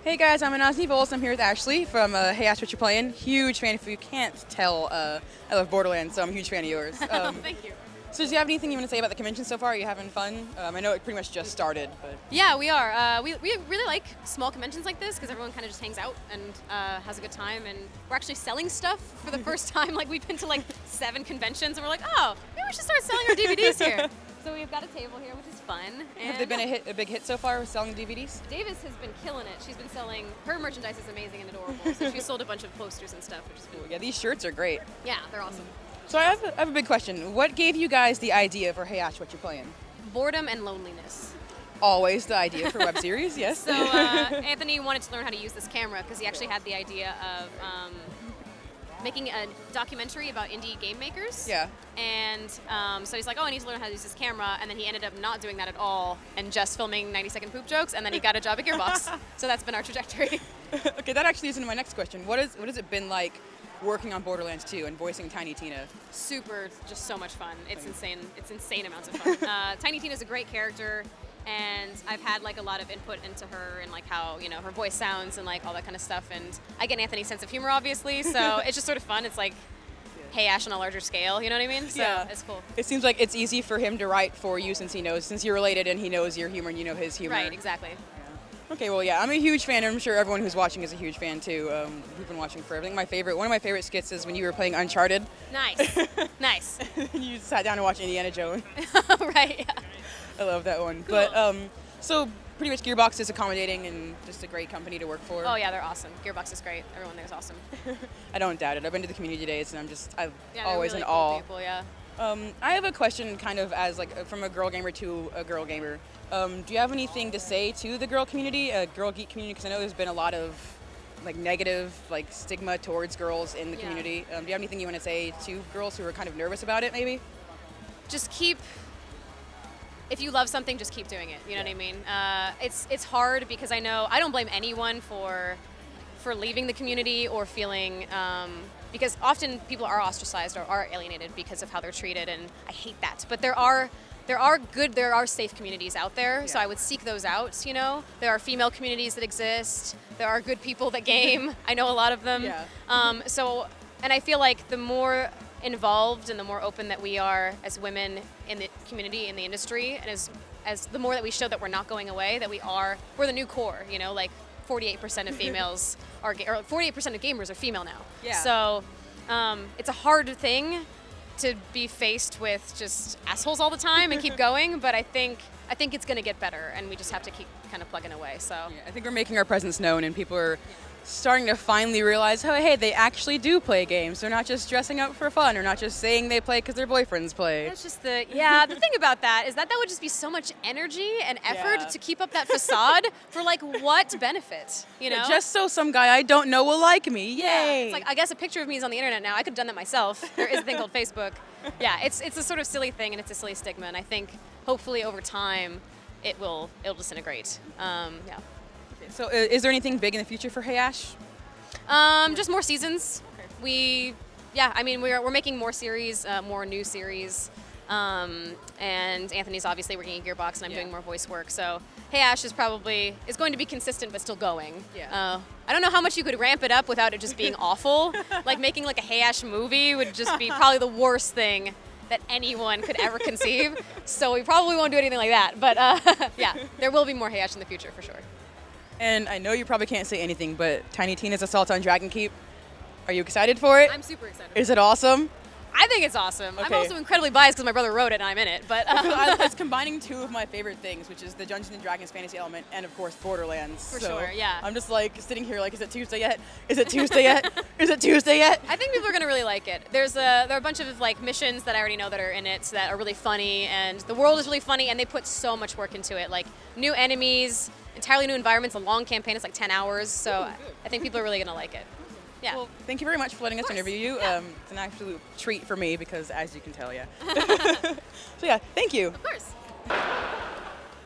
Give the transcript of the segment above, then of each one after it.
Hey guys, I'm Ashley Burch. I'm here with Ashley from Hey Ash Whatcha Playin. Huge fan. If you can't tell, I love Borderlands, so I'm a huge fan of yours. Thank you. So do you have anything you want to say about the convention so far? Are you having fun? I know it pretty much just started, but... Yeah, we are. We really like small conventions like this because everyone kind of just hangs out and has a good time. And we're actually selling stuff for the first time. Like, we've been to like 7 conventions and we're like, oh, maybe we should start selling our DVDs here. So we've got a table here, which is fun. And have they been a big hit so far with selling DVDs? Davis has been killing it. She's been selling, her merchandise is amazing and adorable. So she's sold a bunch of posters and stuff, which is cool. Yeah, these shirts are great. Yeah, they're awesome. So I have a big question. What gave you guys the idea for Hey Ash Whatcha Playin? Boredom and loneliness. Always the idea for web series, yes. So Anthony wanted to learn how to use this camera because he actually had the idea of making a documentary about indie game makers. Yeah. And so he's like, oh, I need to learn how to use this camera. And then he ended up not doing that at all and just filming 90-second poop jokes. And then he got a job at Gearbox. So that's been our trajectory. Okay, that actually is into my next question. What has it been like working on Borderlands 2 and voicing Tiny Tina? Super, just so much fun. It's insane. It's insane amounts of fun. Tiny Tina's a great character. And I've had like a lot of input into her and like how, you know, her voice sounds and like all that kind of stuff. And I get Anthony's sense of humor, obviously, so it's just sort of fun. It's like Hey Ash on a larger scale, you know what I mean? So yeah, it's cool. It seems like it's easy for him to write for you since you're related and he knows your humor and you know his humor. Right, exactly. Yeah. Okay, well, yeah, I'm a huge fan, and I'm sure everyone who's watching is a huge fan too. We've been watching forever. I think one of my favorite skits is when you were playing Uncharted. Nice, nice. You sat down and watched Indiana Jones. Right, yeah. I love that one. Cool. But so pretty much Gearbox is accommodating and just a great company to work for. Oh yeah, they're awesome. Gearbox is great. Everyone there is awesome. I don't doubt it. I've been to the community days and I'm always really in cool awe. People, yeah. I have a question kind of as like from a girl gamer to a girl gamer. Do you have anything to say to the girl community, girl geek community? Because I know there's been a lot of like negative like stigma towards girls in the community. Do you have anything you want to say to girls who are kind of nervous about it maybe? Just if you love something, just keep doing it. You know what I mean? It's hard because I know I don't blame anyone for leaving the community or feeling because often people are ostracized or are alienated because of how they're treated, and I hate that. But there are safe communities out there, so I would seek those out. You know, there are female communities that exist. There are good people that game. I know a lot of them. Yeah. And I feel like the more involved and the more open that we are as women in the community, in the industry, and as the more that we show that we're not going away, that we're the new core, you know, like 48% of females or 48% of gamers are female now. Yeah. So it's a hard thing to be faced with just assholes all the time and keep going, but I think it's going to get better, and we just have to keep kind of plugging away. So yeah, I think we're making our presence known, and people are starting to finally realize, oh, hey, they actually do play games. They're not just dressing up for fun, or not just saying they play because their boyfriends play. That's just the thing about that is that would just be so much energy and effort to keep up that facade for like what benefit, you know? Just so some guy I don't know will like me. Yay! Yeah. It's like, I guess a picture of me is on the internet now. I could have done that myself. There is a thing called Facebook. Yeah, it's a sort of silly thing, and it's a silly stigma, and I think hopefully over time it'll disintegrate. Yeah. So is there anything big in the future for Hey Ash? Just more seasons. Okay. We're making more series, more new series. And Anthony's obviously working at Gearbox, and I'm doing more voice work. So Hey Ash is going to be consistent but still going. Yeah. I don't know how much you could ramp it up without it just being awful. Like making like a Hey Ash movie would just be probably the worst thing that anyone could ever conceive. So we probably won't do anything like that. But yeah, there will be more Hey Ash in the future for sure. And I know you probably can't say anything, but Tiny Tina's Assault on Dragon Keep, are you excited for it? I'm super excited. Is it awesome? I think it's awesome. Okay. I'm also incredibly biased because my brother wrote it and I'm in it. But It's combining two of my favorite things, which is the Dungeons & Dragons fantasy element and, of course, Borderlands. For sure, yeah. I'm just like sitting here like, is it Tuesday yet? Is it Tuesday yet? Is it Tuesday yet? I think people are going to really like it. There are a bunch of like missions that I already know that are in it that are really funny, and the world is really funny, and they put so much work into it. Like new enemies, entirely new environments, a long campaign. It's like 10 hours, so I think people are really going to like it. Yeah. Well, thank you very much for letting us interview you. Yeah. It's an absolute treat for me because, as you can tell, So yeah, thank you. Of course.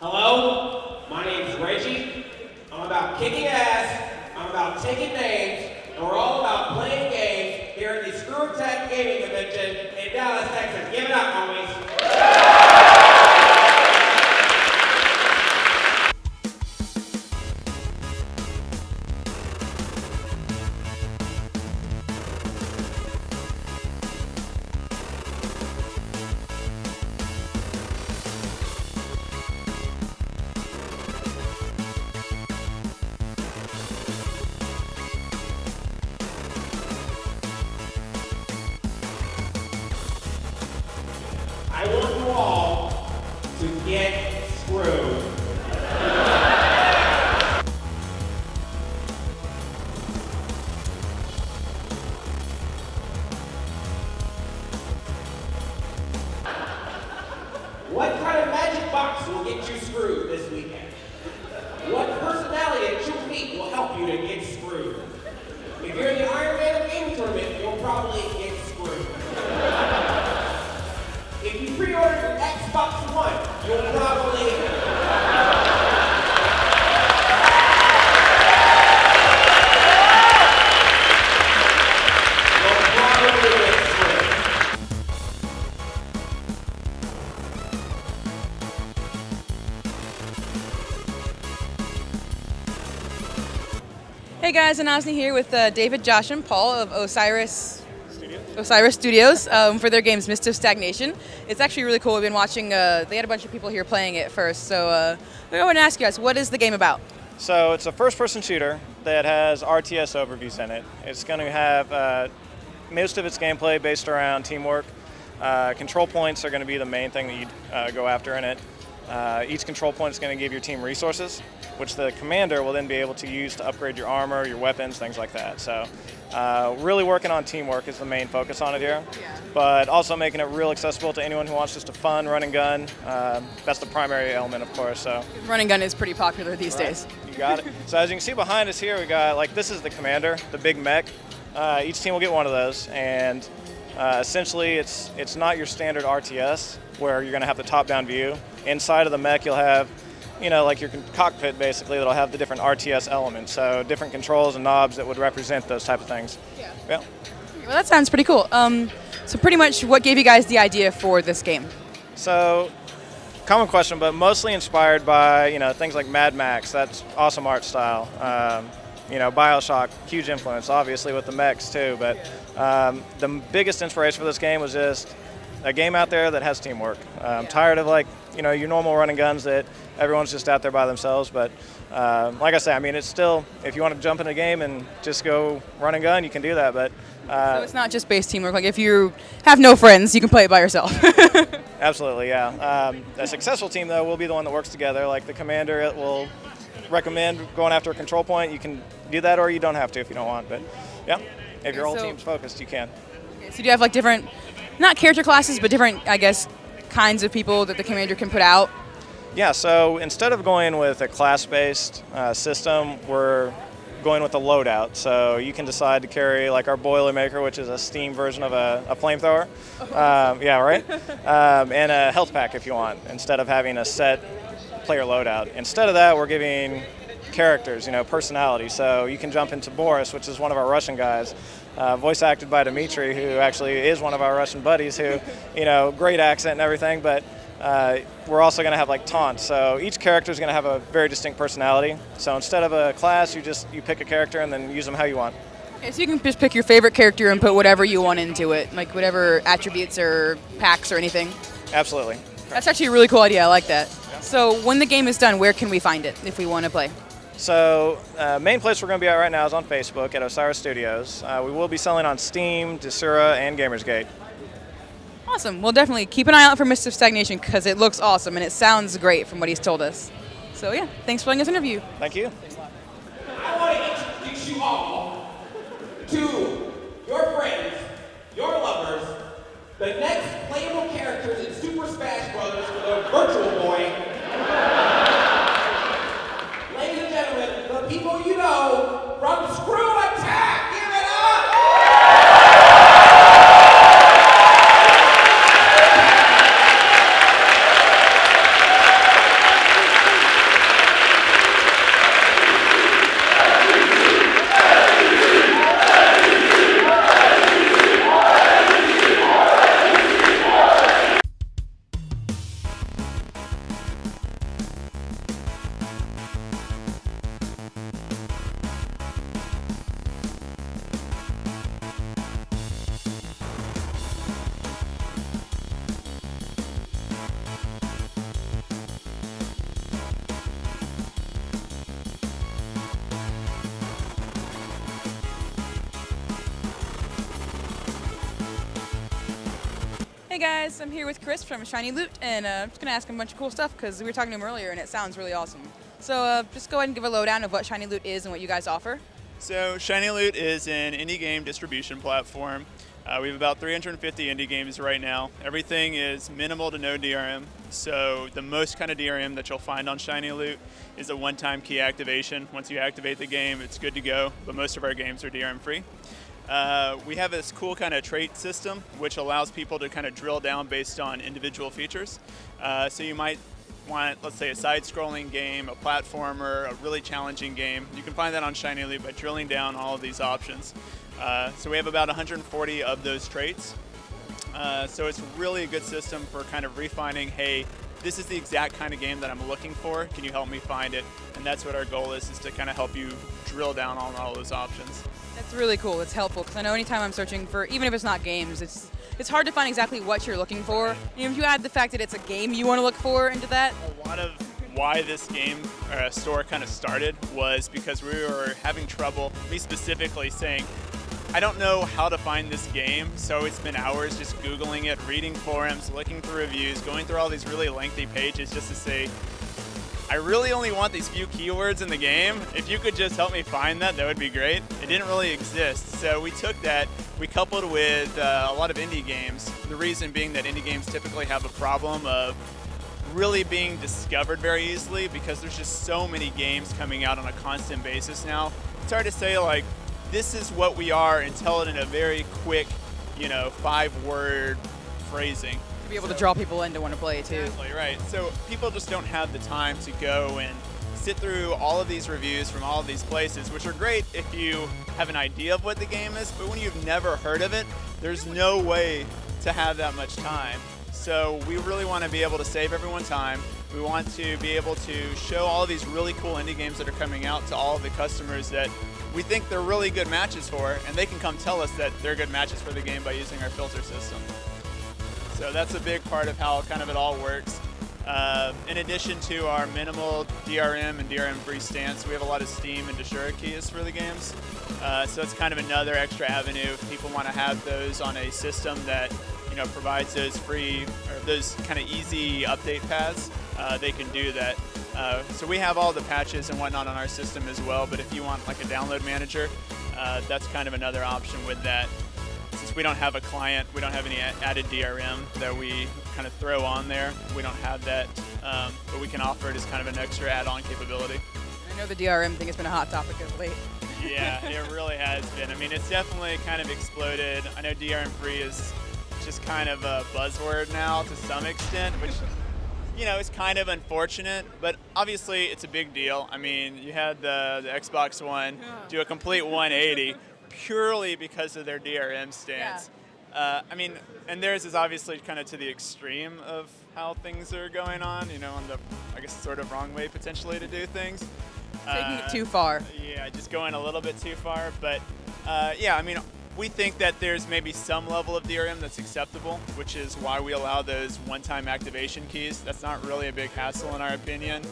Hello, my name is Reggie. I'm about kicking ass, I'm about taking names, and we're all about playing games here at the Screw Attack Gaming Convention in Dallas, Texas. Give it up, homies. you to get screwed. If you're in the Iron Man of Gaming tournament, you'll probably get screwed. If you pre-order your Xbox One, you'll probably... Hey guys, and Ashley here with David, Josh, and Paul of Osiris Studios for their games Mist of Stagnation. It's actually really cool. We've been watching, they had a bunch of people here playing it first, so I want to ask you guys, what is the game about? So it's a first-person shooter that has RTS overviews in it. It's going to have most of its gameplay based around teamwork. Control points are going to be the main thing that you go after in it. Each control point is going to give your team resources, which the commander will then be able to use to upgrade your armor, your weapons, things like that. So really working on teamwork is the main focus on it here, but also making it real accessible to anyone who wants just a fun run and gun. That's the primary element, of course. So Run and gun is pretty popular these days. You got it. So as you can see behind us here, we got, like, this is the commander, the big mech. Each team will get one of those, and essentially it's not your standard RTS where you're going to have the top-down view. Inside of the mech, you'll have, you know, like your cockpit, basically, that'll have the different RTS elements, so different controls and knobs that would represent those type of things. Yeah. Well, that sounds pretty cool. So pretty much what gave you guys the idea for this game? So, common question, but mostly inspired by, you know, things like Mad Max, that's awesome art style. You know, BioShock, huge influence, obviously, with the mechs, too, but the biggest inspiration for this game was just a game out there that has teamwork. I'm tired of, like, you know, your normal run and guns that everyone's just out there by themselves, but like I say, I mean, it's still, if you want to jump in a game and just go run and gun, you can do that, but... so it's not just base teamwork, like if you have no friends, you can play it by yourself. Absolutely, yeah. A successful team, though, will be the one that works together. Like the commander will recommend going after a control point. You can do that, or you don't have to if you don't want, but yeah, if your whole team's focused, you can. Okay, so do you have like different, not character classes, but different, I guess, kinds of people that the commander can put out? Yeah, so instead of going with a class-based system, we're going with a loadout. So you can decide to carry like our Boilermaker, which is a steam version of a flamethrower. Yeah, right? And a health pack if you want, instead of having a set player loadout. Instead of that, we're giving characters, you know, personality. So you can jump into Boris, which is one of our Russian guys, voice acted by Dmitry, who actually is one of our Russian buddies who, you know, great accent and everything, but we're also going to have like taunts. So each character is going to have a very distinct personality. So instead of a class, you pick a character and then use them how you want. Okay, so you can just pick your favorite character and put whatever you want into it, like whatever attributes or packs or anything. Absolutely. That's actually a really cool idea. I like that. Yeah. So when the game is done, where can we find it if we want to play? So main place we're going to be at right now is on Facebook at Osiris Studios. We will be selling on Steam, Desura, and Gamersgate. Awesome. We'll definitely keep an eye out for Mist of Stagnation because it looks awesome and it sounds great from what he's told us. So yeah, thanks for letting us interview. Thank you. I want to introduce you all to your friends, your lovers, the next playable characters in Super Smash Bros. For the Virtual Boy. Ladies and gentlemen, the people you know from Screw Attack, give it up! Hey guys, I'm here with Chris from Shiny Loot, and I'm just going to ask him a bunch of cool stuff because we were talking to him earlier and it sounds really awesome. So just go ahead and give a lowdown of what Shiny Loot is and what you guys offer. So Shiny Loot is an indie game distribution platform. We have about 350 indie games right now. Everything is minimal to no DRM. So the most kind of DRM that you'll find on Shiny Loot is a one-time key activation. Once you activate the game, it's good to go. But most of our games are DRM free. We have this cool kind of trait system, which allows people to kind of drill down based on individual features. So you might want, let's say, a side-scrolling game, a platformer, a really challenging game. You can find that on Shiny Loot by drilling down all of these options. So we have about 140 of those traits. So it's really a good system for kind of refining, hey, this is the exact kind of game that I'm looking for. Can you help me find it? And that's what our goal is to kind of help you drill down on all those options. That's really cool. It's helpful because I know anytime I'm searching for, even if it's not games, it's hard to find exactly what you're looking for. And if you add the fact that it's a game you want to look for into that. A lot of why this game store kind of started was because we were having trouble, me specifically, saying, I don't know how to find this game, so it's been hours just Googling it, reading forums, looking through reviews, going through all these really lengthy pages just to say, I really only want these few keywords in the game. If you could just help me find that, that would be great. It didn't really exist, so we took that, we coupled with a lot of indie games. The reason being that indie games typically have a problem of really being discovered very easily because there's just so many games coming out on a constant basis now. It's hard to say, like, this is what we are and tell it in a very quick, 5-word phrasing. To be able to draw people in to want to play it too. Exactly, right. So people just don't have the time to go and sit through all of these reviews from all of these places, which are great if you have an idea of what the game is, but when you've never heard of it, there's no way to have that much time. So we really want to be able to save everyone time. We want to be able to show all of these really cool indie games that are coming out to all of the customers that we think they're really good matches for, and they can come tell us that they're good matches for the game by using our filter system. So that's a big part of how kind of it all works. In addition to our minimal DRM and DRM-free stance, we have a lot of Steam and Dashura keys for the games. So it's kind of another extra avenue if people want to have those on a system that provides those free or those kind of easy update paths. They can do that. So we have all the patches and whatnot on our system as well, but if you want like a download manager, that's kind of another option with that. Since we don't have a client, we don't have any added DRM that we kind of throw on there. We don't have that, but we can offer it as kind of an extra add-on capability. I know the DRM thing has been a hot topic of late. Yeah, it really has been. I mean, it's definitely kind of exploded. I know DRM-free is just kind of a buzzword now to some extent, which it's kind of unfortunate, but obviously it's a big deal. I mean, you had the Xbox One do a complete 180 purely because of their DRM stance. Yeah. I mean, and theirs is obviously kind of to the extreme of how things are going on, on the, I guess, sort of wrong way potentially to do things. Taking it too far. Yeah, just going a little bit too far, but I mean, we think that there's maybe some level of DRM that's acceptable, which is why we allow those one-time activation keys. That's not really a big hassle in our opinion,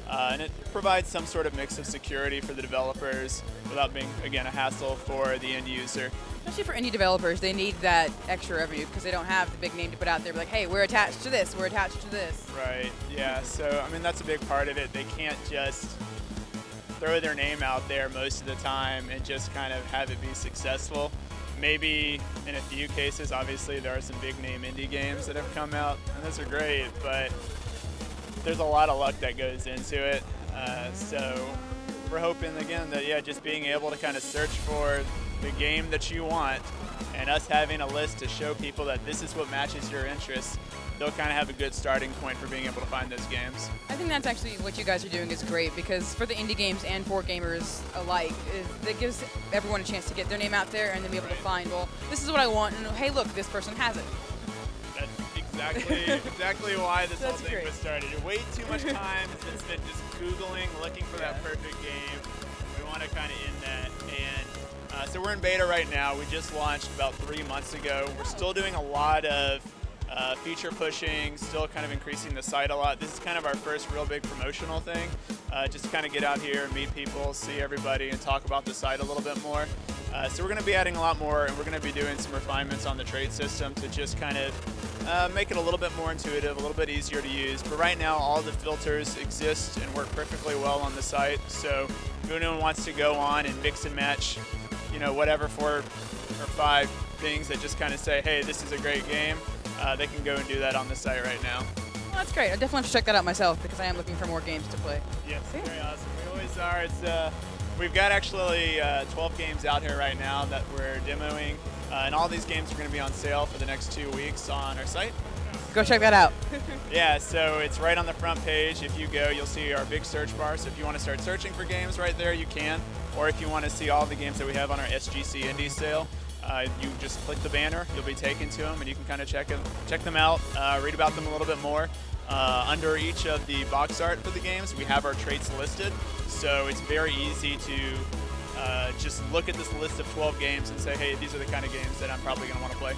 and it provides some sort of mix of security for the developers without being, again, a hassle for the end user. Especially for indie developers, they need that extra revenue because they don't have the big name to put out there. Like, hey, we're attached to this, we're attached to this. Right, yeah, so I mean, that's a big part of it. They can't just throw their name out there most of the time and just kind of have it be successful. Maybe in a few cases, obviously, there are some big name indie games that have come out, and those are great, but there's a lot of luck that goes into it. So we're hoping, again, that, just being able to kind of search for the game that you want and us having a list to show people that this is what matches your interests, they'll kind of have a good starting point for being able to find those games. I think that's actually what you guys are doing is great because for the indie games and for gamers alike, it gives everyone a chance to get their name out there and then be able to find, well, this is what I want, and hey, look, this person has it. That's exactly why this whole thing great. was started. Way too much time has been spent just Googling, looking for that perfect game. We want to kind of end that. And so we're in beta right now. We just launched about 3 months ago. We're still doing a lot of feature pushing, still kind of increasing the site a lot. This is kind of our first real big promotional thing, just to kind of get out here, meet people, see everybody, and talk about the site a little bit more. So we're going to be adding a lot more, and we're going to be doing some refinements on the trade system to just kind of make it a little bit more intuitive, a little bit easier to use. But right now, all the filters exist and work perfectly well on the site. So if anyone wants to go on and mix and match, whatever 4 or 5 things that just kind of say, hey, this is a great game, they can go and do that on the site right now. Well, that's great. I definitely have to check that out myself because I am looking for more games to play. Yes, very awesome. We always are. We've got actually 12 games out here right now that we're demoing, and all these games are going to be on sale for the next 2 weeks on our site. Go check that out. Yeah, so it's right on the front page. If you go, you'll see our big search bar. So if you want to start searching for games right there, you can. Or if you want to see all the games that we have on our SGC Indie sale, you just click the banner. You'll be taken to them, and you can kind of check them out, read about them a little bit more. Under each of the box art for the games, we have our traits listed. So it's very easy to just look at this list of 12 games and say, hey, these are the kind of games that I'm probably going to want to play.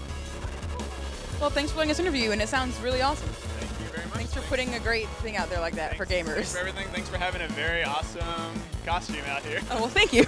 Well, thanks for letting us interview you, and it sounds really awesome. Thank you very much. Thanks for putting a great thing out there like that for gamers. Thanks for everything. Thanks for having a very awesome costume out here. Oh, well, thank you.